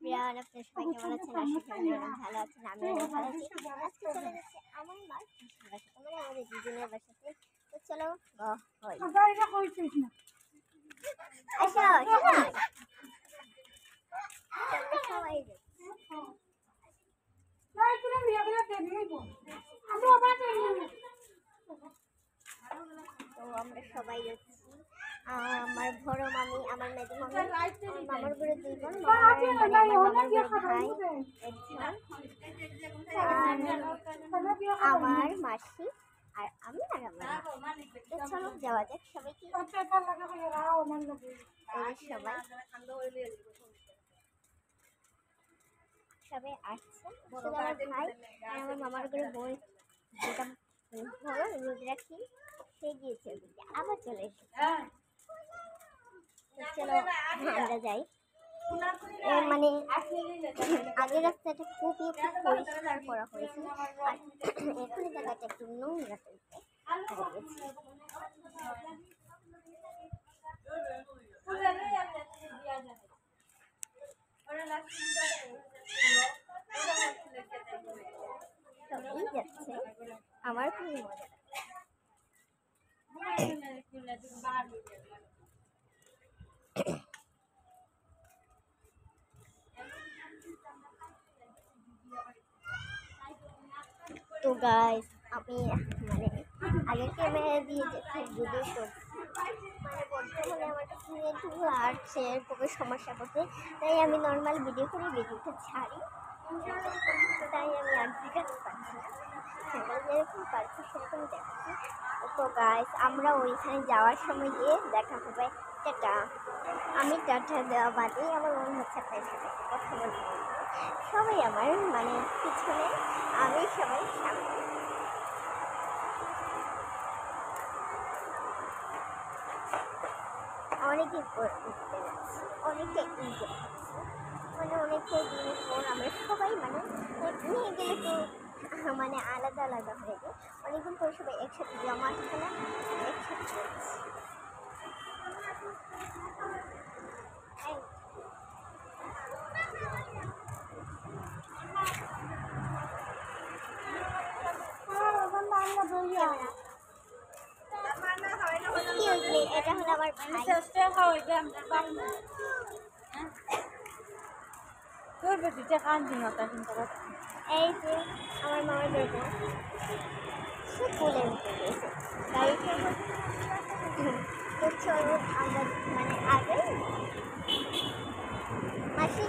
প্রিয়ান, আপনার সবাই কেমন আছেন? আশা করি ভালো আছেন। আমি অনেক ভালো আছি। আজকে চলে যাচ্ছি আমার মার বাসাতে, মানে আমাদের দুজনের বাসাতে। তো চলো হয় আসো সবাই তো আমরা সবাই যাচ্ছি। আমার বড় মামি, আমার মেজো মামি, আমার মামার ঘরে দুই বোন, আমার মামার ঘরে ভাই একজন, আমার মাসি আর আমি আর আমার মা। তো চলো যাওয়া যাক। সবাইকে সবাই আসছে। আমার ভাই আর আমার মামার ঘরে বোন যেটা বড় রোদ রাখি সে গিয়েছে, আবার চলে এসেছে। চলো আমরা যাই। মানে আগের রাস্তাটা খুবই পরিষ্কার করা হয়েছে, আর এখন জায়গাটা একটু নোংরা হয়েছে। সবাই যাচ্ছে, আমার খুবই মজা। তো গাইস, আমি মানে আগের ক্যামেরা দিয়ে যে ভিডিও করছি, মানে বর্তমানে আমার কাছে নেটওয়ার্ক আর সে খুবই সমস্যা করছে, তাই আমি নর্মাল ভিডিও করে ভিডিওটা ছাড়ি। তাই আমি আর দেখাতে পারছি না, যেরকম পারছি সেরকম দেখাচ্ছি। তো গাইস, আমরা ওইখানে যাওয়ার সময় গিয়ে দেখা হবে। টাটা। আমি টাটা দেওয়া বাদেই আমার মনে হচ্ছে আপনার সাথে কথা বলতে সবাই আমার মানে পিছনে, আমি সবাই সামনে। অনেকে ঘুরতে যাচ্ছি, অনেকে এনজয় করছি, মানে অনেকে দিনের পর আমরা সবাই মানে নিয়ে গেলে তো মানে আলাদা আলাদা হয়ে যায়। অনেকদিন পর সবাই একসাথে জমা থাকে না, একসাথে যাচ্ছি। এটা হলো আমার ভাই। এই যে আমার মামার বেবো, সে কোলে উঠে গেছে গাড়িতে। তো চলো আমরা মানে আগে মাসি